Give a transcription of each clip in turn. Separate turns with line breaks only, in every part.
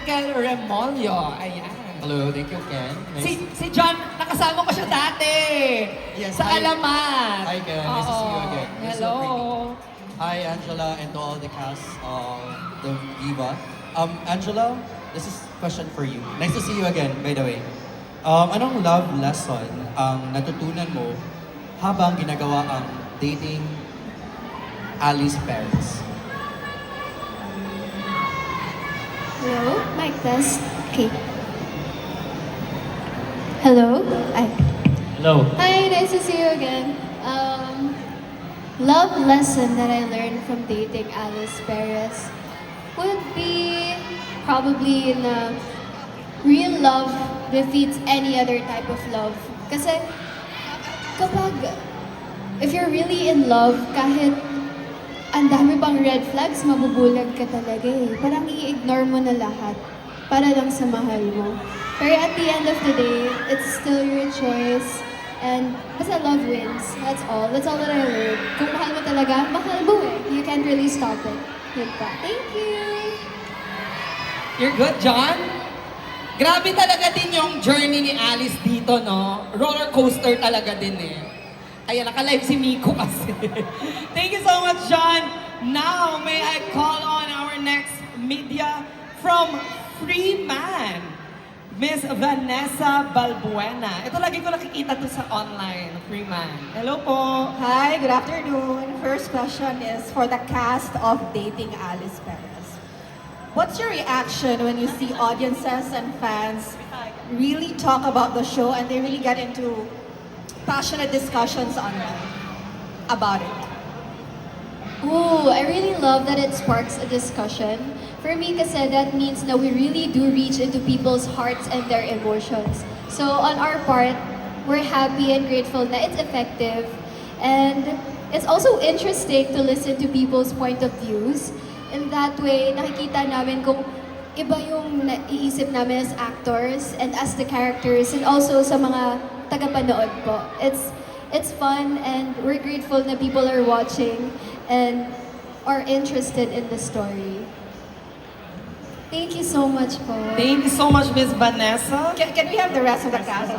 Michael Remolyo. Ayan.
Hello, thank you, Ken.
Si John, nakasama ko siya dati.
Yes,
sa
hi.
Alamat.
Hi, Ken. Nice to see you again. You're so
Hello.
pretty. Hi, Angela, and to all the cast of the Diva. Angela, this is a question for you. Nice to see you again, by the way. Anong love lesson ang natutunan mo habang ginagawa ang dating Alice Perez?
Hello, mic test. Okay. Hello. Hi.
Hello.
Hi, nice to see you again. Love lesson that I learned from dating Alice Perez would be probably na real love defeats any other type of love. Kasi if you're really in love, kahit ang dami pang red flags, mabubulag ka talaga eh. Parang i-ignore mo na lahat para lang sa mahal mo. Pero at the end of the day, it's still your choice. And basta love wins. That's all. That's all that I learned. Kung mahal mo talaga, mahal mo eh. You can't really stop it. Yun pa. Thank you!
You're good, John? Grabe talaga din yung journey ni Alice dito, no? Roller coaster talaga din eh. Ayan, naka-live si Miko kasi. Thank you so much, John. Now, may I call on our next media from Freeman, Miss Vanessa Balbuena. Ito lagi ko nakikita to sa online, Freeman. Hello po.
Hi, good afternoon. First question is for the cast of Dating Alice Perez. What's your reaction when you see audiences and fans really talk about the show and they really get into passionate discussions online about it?
Ooh, I really love that it sparks a discussion. For me, kasi that means that we really do reach into people's hearts and their emotions. So on our part, we're happy and grateful that it's effective. And it's also interesting to listen to people's point of views. In that way, nakikita namin kung iba yung naiisip namin as actors and as the characters and also sa mga tagapanood po. It's fun and we're grateful na people are watching and are interested in the story. Thank you so much po.
Thank you so much, Miss Vanessa.
Can we have the rest of the cast?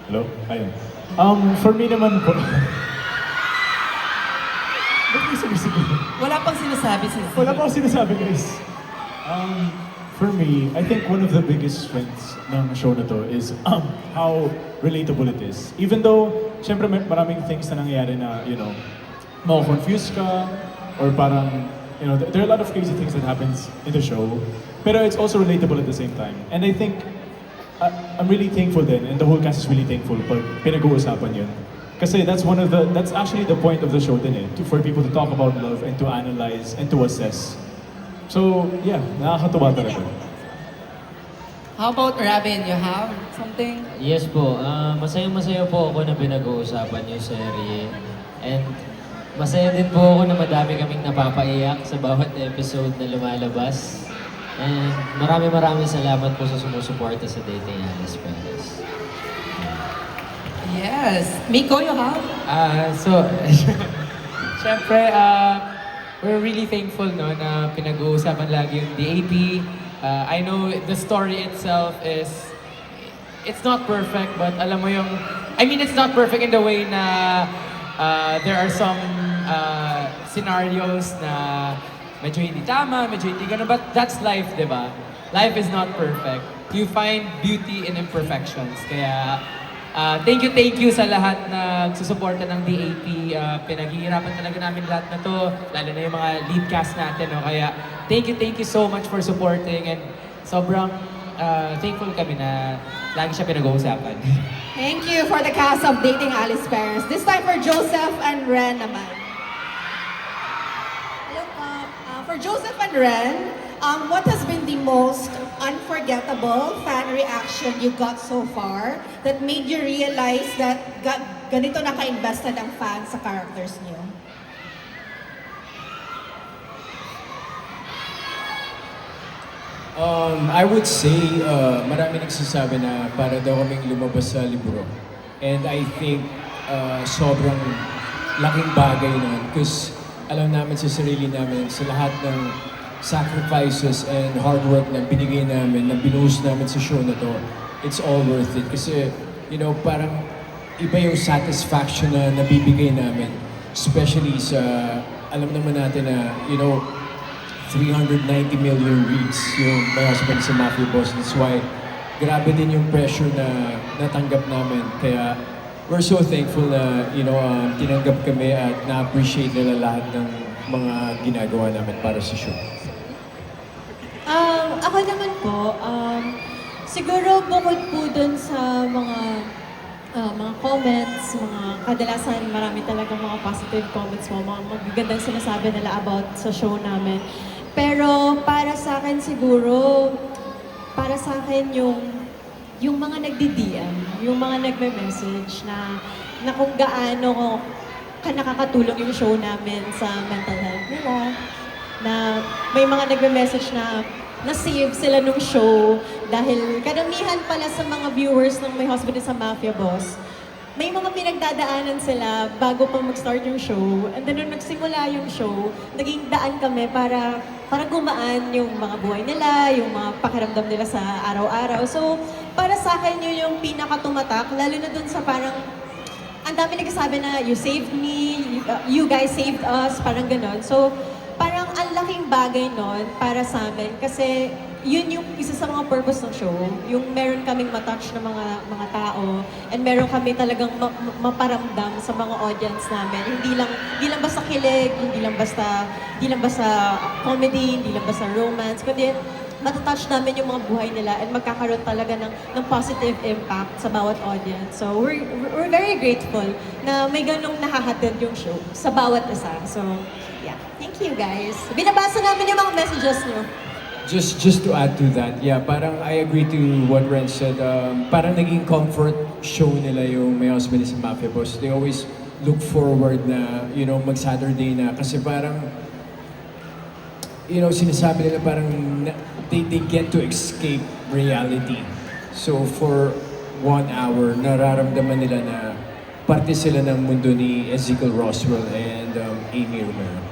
Hello? Ayun. For me naman po... Ba't may sumisigaw?
Wala pang sinasabi si
Wala pa akong sinasabi, guys. For me, I think one of the biggest strengths ng show na to is how relatable it is. Even though, syempre maraming things na nangyayari na, you know, mako-confuse ka, or parang, you know, there are a lot of crazy things that happens in the show, pero it's also relatable at the same time. And I think, I'm really thankful din, and the whole cast is really thankful pag pinag-uusapan yun. Kasi that's actually the point of the show din eh, for people to talk about love and to analyze and to assess. So, yeah, nakakatuwa talaga.
How about Robin? You have something?
Yes po, masayang-masaya po ako na pinag-uusapan yung serye. And masaya din po ako na madami kaming napapaiyak sa bawat episode na lumalabas. And maraming salamat po sa sumusuporta sa Dating Alice Perez.
Yes. Miko, you have?
Siyempre, we're really thankful no, na pinag-uusapan lagi yung DAP. I know the story itself it's not perfect, but alam mo yung, I mean, it's not perfect in the way na there are some scenarios na medyo hindi tama, medyo hindi gano'n, but that's life, di ba? Life is not perfect. You find beauty in imperfections. Kaya, thank you sa lahat na susuporta ng DAP. Pinaghihirapan talaga namin lahat na to, lalo na yung mga lead cast natin. No? Kaya thank you so much for supporting and sobrang thankful kami na lagi siya pinag-uusapan.
Thank you for the cast of Dating Alice Perez. This time for Joseph and Ren naman. Hello po. For Joseph and Ren, what has been the most unforgettable fan reaction you got so far that made you realize that ganito na ka-invested ang fans sa characters niyo?
I would say, marami nagsasabi na para daw kaming lumabas sa libro. And I think sobrang laking bagay nun. Because alam namin sa sarili namin, sa lahat ng sacrifices and hard work na binigay namin, na binuhos namin sa show na to, it's all worth it. Kasi, you know, parang iba yung satisfaction na nabibigay namin. Especially sa, alam naman natin na, you know, 390 million reads yung My Husband is a Mafia Boss. That's why, grabe din yung pressure na natanggap namin. Kaya, we're so thankful na, you know, tinanggap kami at na-appreciate nila lahat ng mga ginagawa namin para sa show.
Ako naman po, siguro bukod po dun sa mga comments, mga kadalasan marami talagang mga positive comments mo, mga magagandang sinasabi nila about sa show namin. Pero para sa akin siguro, para sa akin yung mga nagdi-DM, yung mga nagme-message na kung gaano nakakatulong yung show namin sa mental health nila, na may mga nagme-message na na-save sila nung show dahil karamihan pala sa mga viewers ng My Husband is a Mafia Boss, may mga pinagdadaanan sila bago pa mag-start yung show. And then nung nagsimula yung show, naging daan kami para gumaan yung mga buhay nila, yung mga pakiramdam nila sa araw-araw. So, para sa akin yun yung pinaka-tumatak, lalo na dun sa parang ang dami nagsasabi na you saved me, you guys saved us, parang ganon. So, parang ang laking bagay nun para sa amin kasi yun yung isa sa mga purpose ng show, yung meron kaming matouch ng mga tao and meron kami talagang maparamdam sa mga audience namin. Hindi lang basta kilig, hindi lang basta comedy, hindi lang basta romance, kundi matatouch namin yung mga buhay nila and magkakaroon talaga ng positive impact sa bawat audience. So we're very grateful na may ganong nahahatid yung show sa bawat isa. So yeah, thank you guys. Binabasa namin yung mga messages nyo.
Just to add to that, yeah, parang I agree to what Ren said. Parang naging comfort show nila yung My Husband is a Mafia Boss. They always look forward na, you know, mag-Saturday na. Kasi parang, you know, sinasabi nila parang they get to escape reality. So for 1 hour, nararamdaman nila na parte sila ng mundo ni Ezekiel Roswell and Amy Romero.